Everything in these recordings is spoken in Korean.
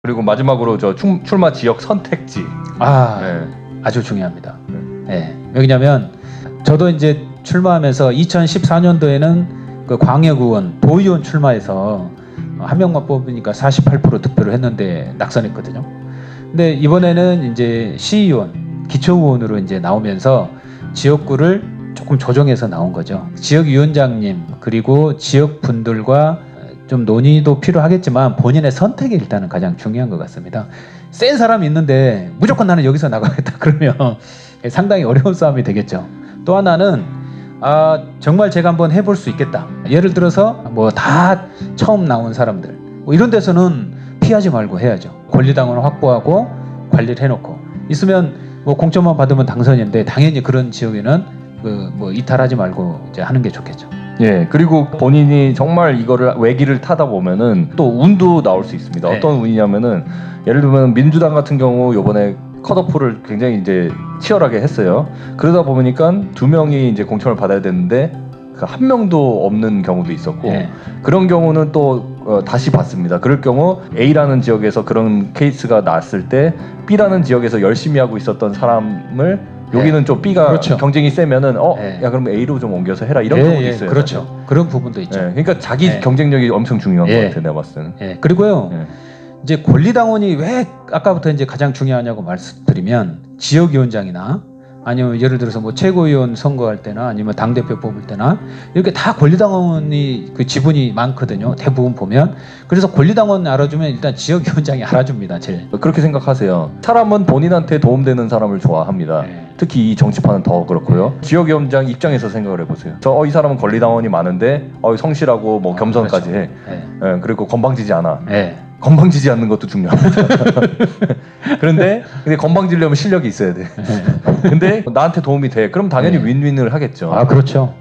그리고 마지막으로 저 출마 지역 선택지. 네. 아주 중요합니다. 네. 왜냐면 저도 이제 출마하면서 2014년도에는 그 광역의원, 도의원 출마해서 한 명만 뽑으니까 48% 득표를 했는데 낙선했거든요. 근데 이번에는 이제 시의원, 기초의원으로 이제 나오면서 지역구를 조금 조정해서 나온 거죠. 지역위원장님 그리고 지역분들과 좀 논의도 필요하겠지만 본인의 선택이 일단은 가장 중요한 것 같습니다. 센 사람이 있는데 무조건 나는 여기서 나가겠다 그러면 상당히 어려운 싸움이 되겠죠. 또 하나는 정말 제가 한번 해볼 수 있겠다. 예를 들어서 뭐 다 처음 나온 사람들 뭐 이런 데서는 피하지 말고 해야죠. 권리당원을 확보하고 관리를 해놓고 있으면 뭐 공천만 받으면 당선인데 당연히 그런 지역에는 뭐 이탈하지 말고 이제 하는 게 좋겠죠. 예, 그리고 본인이 정말 이거를 외기를 타다 보면은 또 운도 나올 수 있습니다. 네. 어떤 운이냐면은 예를 들면 민주당 같은 경우 요번에 컷오프를 굉장히 이제 치열하게 했어요. 그러다 보니까 2명이 이제 공천을 받아야 되는데 그 1명도 없는 경우도 있었고 네. 그런 경우는 또 다시 받습니다. 그럴 경우 A라는 지역에서 그런 케이스가 났을 때 B라는 지역에서 열심히 하고 있었던 사람을 여기는 좀 B가 그렇죠. 경쟁이 세면은 네. 야 그럼 A로 좀 옮겨서 해라 이런 경우도 있어요. 그렇죠. 사실. 그런 부분도 있죠. 그러니까 자기 경쟁력이 엄청 중요한 것 같아요. 내가 봤을 때는. 그리고요. 이제 권리당원이 왜 아까부터 이제 가장 중요하냐고 말씀드리면 지역위원장이나 아니면 예를 들어서 뭐 최고위원 선거할 때나 아니면 당대표 뽑을 때나 이렇게 다 권리당원이 그 지분이 많거든요. 대부분 보면. 그래서 권리당원 알아주면 일단 지역위원장이 알아줍니다. 제일. 그렇게 생각하세요. 사람은 본인한테 도움되는 사람을 좋아합니다. 특히 이 정치판은 더 그렇고요. 지역위원장 입장에서 생각을 해보세요. 이 사람은 권리당원이 많은데 성실하고 뭐 겸손까지 그렇죠. 해. 그리고 건방지지 않아. 네. 건방지지 않는 것도 중요합니다. 근데 건방지려면 실력이 있어야 돼. 근데 나한테 도움이 돼. 그럼 당연히 윈윈을 하겠죠. 그렇죠.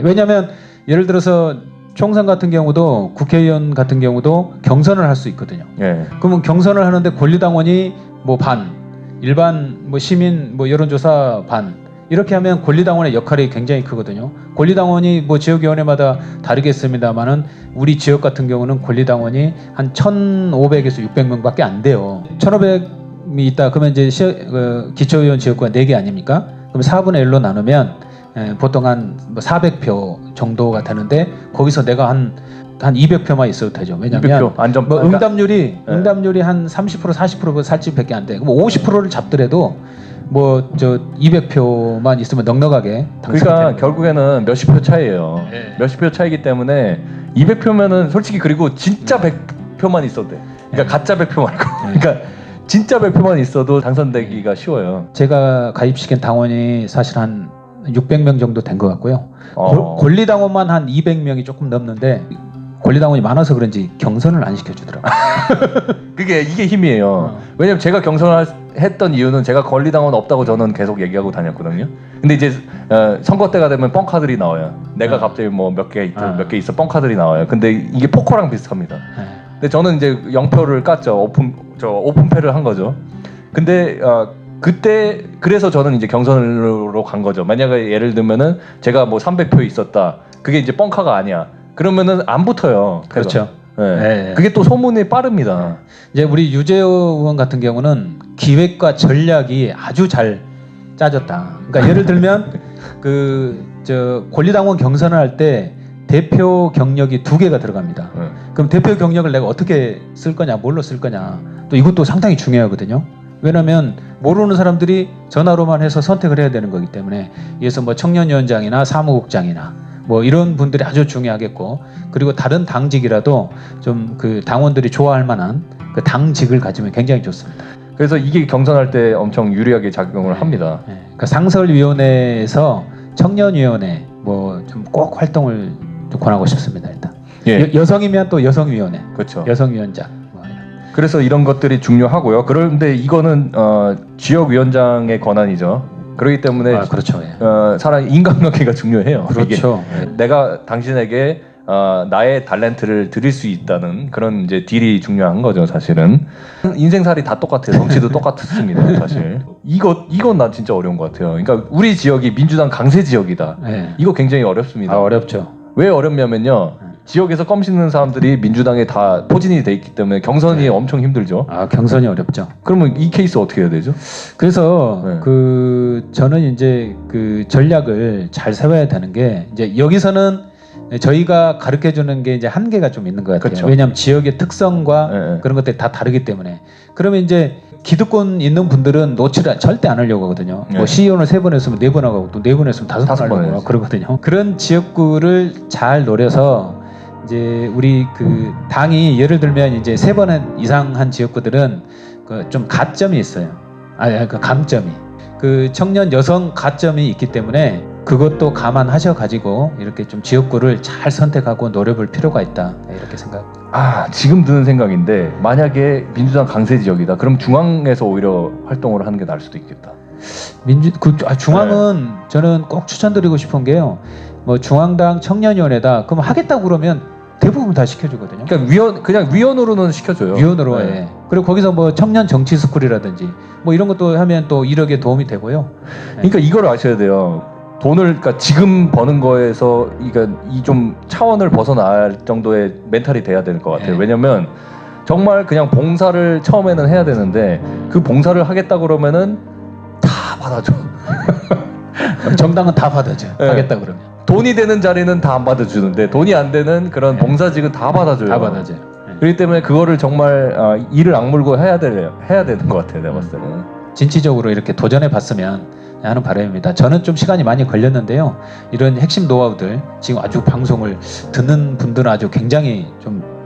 왜냐하면 예를 들어서 총선 같은 경우도 국회의원 같은 경우도 경선을 할 수 있거든요. 그러면 경선을 하는데 권리당원이 뭐 반, 일반 뭐 시민 뭐 여론조사 반 이렇게 하면 권리당원의 역할이 굉장히 크거든요. 권리당원이 뭐 지역위원회마다 다르겠습니다만은 우리 지역 같은 경우는 권리당원이 한 1,500에서 600명밖에 안 돼요. 1,500이 있다 그러면 이제 기초의원 지역구가 4개 아닙니까? 그럼 4분의 1로 나누면 보통 한 뭐 400표 정도가 되는데 거기서 내가 한 200표만 있어도 되죠. 왜냐면 200표, 뭐 응답률이 한 30% 40% 살집밖에 안 돼. 그럼 50%를 잡더라도 뭐 저 200표만 있으면 넉넉하게 그러니까 결국에는 몇십 표 차이예요. 몇십 표 차이기 때문에 200표면은 솔직히 그리고 진짜 100표만 있어도 돼. 그러니까 가짜 100표 말고. 그러니까 진짜 100표만 있어도 당선되기가 쉬워요. 제가 가입시킨 당원이 사실 한 600명 정도 된 것 같고요. 권리당원만 한 200명이 조금 넘는데 권리당원이 많아서 그런지 경선을 안 시켜주더라고요. 이게 힘이에요. 왜냐면 제가 경선을 했던 이유는 제가 권리당원 없다고 저는 계속 얘기하고 다녔거든요. 근데 이제 선거 때가 되면 뻥카들이 나와요. 내가 갑자기 뭐 몇 개 있어 뻥카들이 나와요. 근데 이게 포커랑 비슷합니다. 근데 저는 이제 0표를 깠죠. 오픈패를 한 거죠. 근데 그때 그래서 저는 이제 경선으로 간 거죠. 만약에 예를 들면은 제가 뭐 300표 있었다. 그게 이제 뻥카가 아니야. 그러면은 안 붙어요. 그렇죠. 그게 또 소문이 빠릅니다. 이제 우리 유재호 의원 같은 경우는 기획과 전략이 아주 잘 짜졌다. 그러니까 예를 들면 권리당원 경선을 할 때 대표 경력이 2개가 들어갑니다. 그럼 대표 경력을 내가 어떻게 쓸 거냐, 뭘로 쓸 거냐. 또 이것도 상당히 중요하거든요. 왜냐하면 모르는 사람들이 전화로만 해서 선택을 해야 되는 거기 때문에 그래서 뭐 청년위원장이나 사무국장이나 뭐 이런 분들이 아주 중요하겠고 그리고 다른 당직이라도 좀 그 당원들이 좋아할 만한 그 당직을 가지면 굉장히 좋습니다. 그래서 이게 경선할 때 엄청 유리하게 작용을 합니다. 그러니까 상설위원회에서 청년위원회 뭐 좀 꼭 활동을 좀 권하고 싶습니다. 일단 여성이면 또 여성위원회, 그렇죠. 여성위원장. 그래서 이런 것들이 중요하고요. 그런데 이거는 지역위원장의 권한이죠. 그렇기 때문에 그렇죠. 사람 인간관계가 중요해요. 그렇죠. 내가 당신에게 나의 탤런트를 드릴 수 있다는 그런 이제 딜이 중요한 거죠. 사실은 인생살이 다 똑같아요. 정치도 똑같습니다. 사실 이건 난 진짜 어려운 것 같아요. 그러니까 우리 지역이 민주당 강세 지역이다. 이거 굉장히 어렵습니다. 어렵죠. 왜 어렵냐면요. 지역에서 껌 씹는 사람들이 민주당에 다 포진이 돼 있기 때문에 경선이 엄청 힘들죠. 아, 경선이 어렵죠. 그러면 이 케이스 어떻게 해야 되죠? 그래서 네. 저는 이제 그 전략을 잘 세워야 되는 게 이제 여기서는 저희가 가르쳐 주는 게 이제 한계가 좀 있는 것 같아요. 그렇죠. 왜냐하면 지역의 특성과 네. 그런 것들이 다 다르기 때문에. 그러면 이제 기득권 있는 분들은 노출을 절대 안 하려고 하거든요. 네. 뭐 시의원을 3번 했으면 4번 하고 또 4번 했으면 5번 다섯 번 하려고 해야지. 그러거든요. 그런 지역구를 잘 노려서 이제 우리 그 당이 예를 들면 이제 3번 이상 한 지역구들은 그 좀 가점이 있어요. 그 강점이. 그 청년 여성 가점이 있기 때문에 그것도 감안하셔 가지고 이렇게 좀 지역구를 잘 선택하고 노려볼 필요가 있다. 이렇게 생각합니다. 지금 드는 생각인데 만약에 민주당 강세 지역이다. 그럼 중앙에서 오히려 활동을 하는 게 나을 수도 있겠다. 중앙은 저는 꼭 추천드리고 싶은 게요. 뭐 중앙당 청년위원회다. 그럼 하겠다고 그러면 대부분 다 시켜주거든요. 그러니까 그냥 위원으로는 시켜줘요. 위원으로 네. 해. 그리고 거기서 뭐 청년 정치 스쿨이라든지 뭐 이런 것도 하면 또 이력에 도움이 되고요. 그러니까 이걸 아셔야 돼요. 그러니까 지금 버는 거에서 이 좀 차원을 벗어날 정도의 멘탈이 돼야 될 것 같아요. 네. 왜냐면 정말 그냥 봉사를 처음에는 해야 되는데 그 봉사를 하겠다 그러면은 다 받아줘. 정당은 다 받아줘. 네. 하겠다 그러면. 돈이 되는 자리는 다 안 받아주는데 돈이 안 되는 그런 네. 봉사직은 다 받아줘요. 다 받아줘요. 그렇기 때문에 그거를 정말 이를 악물고 해야 되는 것 같아요. 내가 봤을 때는. 진취적으로 이렇게 도전해 봤으면 하는 바람입니다. 저는 좀 시간이 많이 걸렸는데요. 이런 핵심 노하우들 지금 아주 방송을 듣는 분들은 아주 굉장히 좀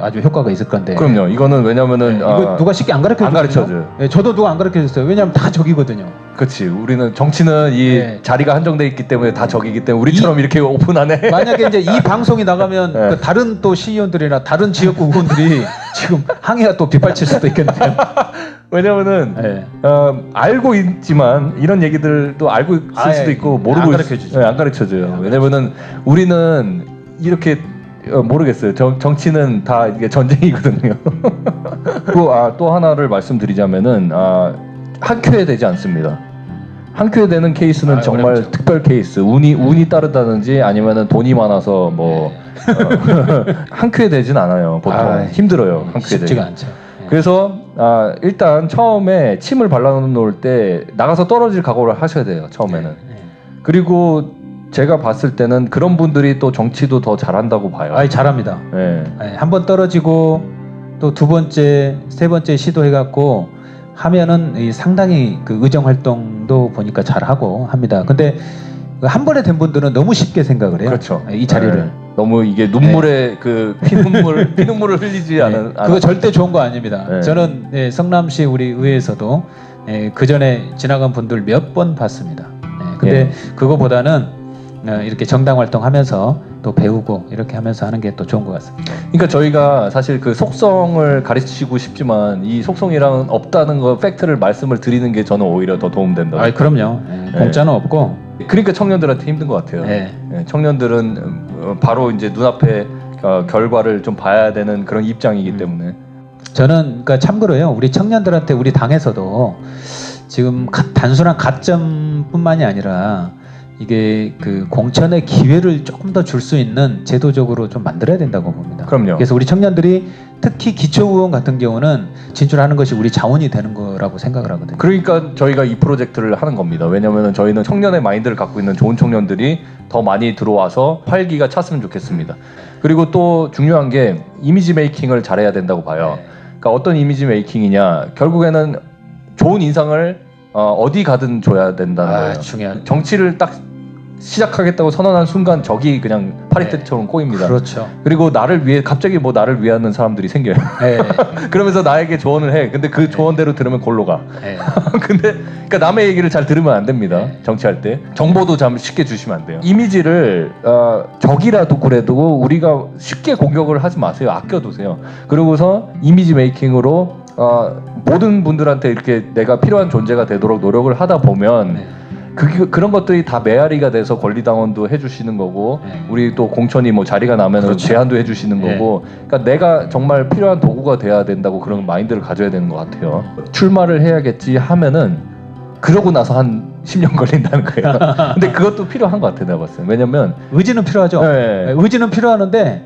아주 효과가 있을 건데. 그럼요. 이거는 왜냐면은 이거 누가 쉽게 안 가르쳐 안 가르쳐줘요. 네, 저도 누가 안 가르쳐 줬어요. 왜냐하면 다 적이거든요. 그렇지. 우리는 정치는 이 네. 자리가 한정돼 있기 때문에 다 적이기 때문에 우리처럼 이렇게 오픈하네. 만약에 이제 이 방송이 나가면 네. 그 다른 또 시의원들이나 다른 지역구 의원들이 지금 항의가 또 빗발칠 수도 있겠네요. 왜냐면은 네. 알고 있지만 이런 얘기들도 알고 있을 수도 있고 모르고 안 가르쳐주죠. 안 가르쳐줘요. 왜냐면은 우리는 이렇게 모르겠어요. 정치는 다 이게 전쟁이거든요. 또 하나를 말씀드리자면은 한큐에 되지 않습니다. 한큐에 되는 케이스는 정말 어렵죠. 특별 케이스. 운이 따르다든지 아니면은 돈이 많아서 뭐 한큐에 되진 않아요. 보통 힘들어요. 한큐에 쉽지가 되기. 않죠. 그래서 일단 처음에 침을 발라놓을 때 나가서 떨어질 각오를 하셔야 돼요. 처음에는. 그리고 제가 봤을 때는 그런 분들이 또 정치도 더 잘한다고 봐요. 잘합니다. 네. 한 번 떨어지고 또 2번째, 3번째 시도해갖고 하면은 상당히 그 의정 활동도 보니까 잘하고 합니다. 근데 한 번에 된 분들은 너무 쉽게 생각을 해요. 그렇죠. 이 자리를. 네. 너무 이게 눈물에 그 피눈물을 흘리지 않은. 그거 절대 좋은 거 아닙니다. 네. 저는 성남시 우리 의회에서도 그 전에 지나간 분들 몇 번 봤습니다. 근데 그거보다는 이렇게 정당 활동하면서 또 배우고 이렇게 하면서 하는 게 또 좋은 것 같습니다. 그러니까 저희가 사실 그 속성을 가르치고 싶지만 이 속성이랑 없다는 거 팩트를 말씀을 드리는 게 저는 오히려 더 도움된다. 그럼요. 공짜는 없고. 그러니까 청년들한테 힘든 것 같아요. 청년들은 바로 이제 눈앞에 결과를 좀 봐야 되는 그런 입장이기 때문에. 저는 그러니까 참고로요. 우리 청년들한테 우리 당에서도 지금 단순한 가점뿐만이 아니라 이게 그 공천의 기회를 조금 더 줄 수 있는 제도적으로 좀 만들어야 된다고 봅니다. 그럼요. 그래서 우리 청년들이 특히 기초의원 같은 경우는 진출하는 것이 우리 자원이 되는 거라고 생각을 하거든요. 그러니까 저희가 이 프로젝트를 하는 겁니다. 왜냐하면 저희는 청년의 마인드를 갖고 있는 좋은 청년들이 더 많이 들어와서 활기가 찼으면 좋겠습니다. 그리고 또 중요한 게 이미지 메이킹을 잘해야 된다고 봐요. 그러니까 어떤 이미지 메이킹이냐, 결국에는 좋은 인상을 어디 가든 줘야 된다는 거예요. 중요한. 정치를 딱 시작하겠다고 선언한 순간 적이 그냥 파리떼처럼 꼬입니다. 그렇죠. 그리고 나를 위해 갑자기 나를 위하는 사람들이 생겨요. 그러면서 나에게 조언을 해. 근데 그 조언대로 들으면 골로 가. 근데 그러니까 남의 얘기를 잘 들으면 안 됩니다. 정치할 때 정보도 참 쉽게 주시면 안 돼요. 이미지를 적이라도 그래도 우리가 쉽게 공격을 하지 마세요. 아껴두세요. 그러고서 이미지 메이킹으로 모든 분들한테 이렇게 내가 필요한 존재가 되도록 노력을 하다 보면 그런 것들이 다 메아리가 돼서 권리당원도 해주시는 거고 우리 또 공천이 뭐 자리가 나면 제안도 해주시는 거고 그러니까 내가 정말 필요한 도구가 돼야 된다고 그런 마인드를 가져야 되는 것 같아요. 출마를 해야겠지 하면은 그러고 나서 한 10년 걸린다는 거예요. 근데 그것도 필요한 것 같아요. 내가 봤을 때. 왜냐면 의지는 필요하죠. 의지는 필요하는데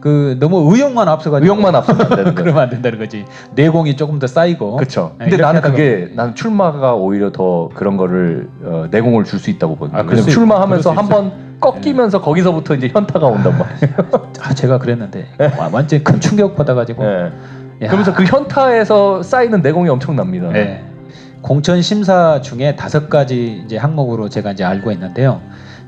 그 너무 의욕만 앞서가지고 의욕만 앞서면 안 되는 거예요. 그러면 안 된다는 거지. 내공이 조금 더 쌓이고. 그렇죠. 네, 근데 이렇게 나는 하다가- 그게 나는 출마가 오히려 더 그런 거를 내공을 줄 수 있다고 보거든요. 아, 그럴 왜냐면 수 있- 출마하면서 그럴 수 한번 꺾이면서 거기서부터 이제 현타가 온단 말이에요. 아, 제가 그랬는데 완전 큰 충격 받아가지고. 예. 야. 그러면서 그 현타에서 쌓이는 내공이 엄청납니다. 네. 공천 심사 중에 5가지 이제 항목으로 제가 이제 알고 있는데요.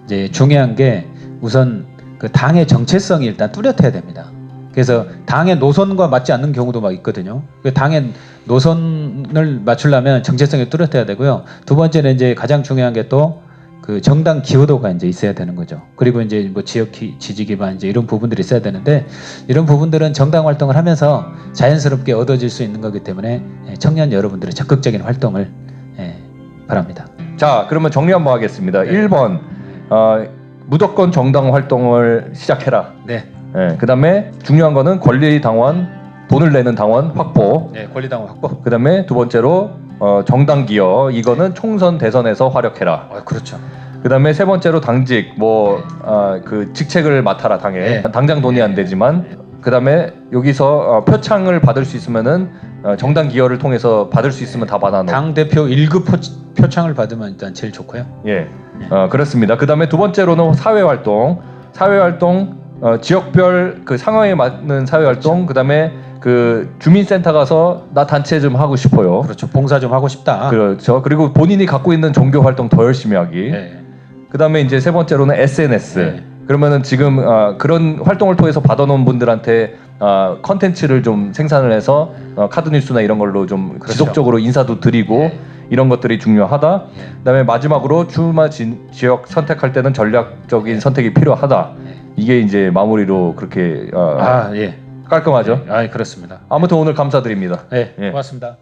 이제 중요한 게 우선 그 당의 정체성이 일단 뚜렷해야 됩니다. 그래서 당의 노선과 맞지 않는 경우도 막 있거든요. 그 당의 노선을 맞추려면 정체성이 뚜렷해야 되고요. 두 번째는 이제 가장 중요한 게 또 그 정당 기여도가 이제 있어야 되는 거죠. 그리고 이제 뭐 지역 지지 기반 이제 이런 부분들이 있어야 되는데 이런 부분들은 정당 활동을 하면서 자연스럽게 얻어질 수 있는 거기 때문에 청년 여러분들의 적극적인 활동을 바랍니다. 자, 그러면 정리 한번 하겠습니다. 네. 1번 무조건 정당 활동을 시작해라. 네. 그다음에 중요한 거는 권리 당원, 돈을 내는 당원 확보. 네, 권리당원 확보. 그다음에 두 번째로 정당 기여, 이거는 총선 대선에서 활약해라. 그렇죠. 그다음에 세 번째로 당직, 그 직책을 맡아라 당에. 네. 당장 돈이 안 되지만. 그다음에 여기서 표창을 받을 수 있으면은 정당 기여를 통해서 받을 수 있으면 다 받아놓고. 당 대표 1급 표창을 받으면 일단 제일 좋고요. 예, 그렇습니다. 그다음에 두 번째로는 사회 활동, 지역별 그 상황에 맞는 사회 활동, 그다음에 그 주민센터 가서 나 단체 좀 하고 싶어요. 그렇죠. 봉사 좀 하고 싶다. 그렇죠. 그리고 본인이 갖고 있는 종교 활동 더 열심히 하기. 네. 그다음에 이제 세 번째로는 SNS. 네. 그러면은 지금 그런 활동을 통해서 받아놓은 분들한테 컨텐츠를 좀 생산을 해서 카드뉴스나 이런 걸로 좀 그렇죠. 지속적으로 인사도 드리고 네. 이런 것들이 중요하다. 그다음에 마지막으로 출마 지역 선택할 때는 전략적인 선택이 필요하다. 네. 이게 이제 마무리로 그렇게 예. 깔끔하죠. 아, 그렇습니다. 아무튼 오늘 감사드립니다. 네, 예. 고맙습니다.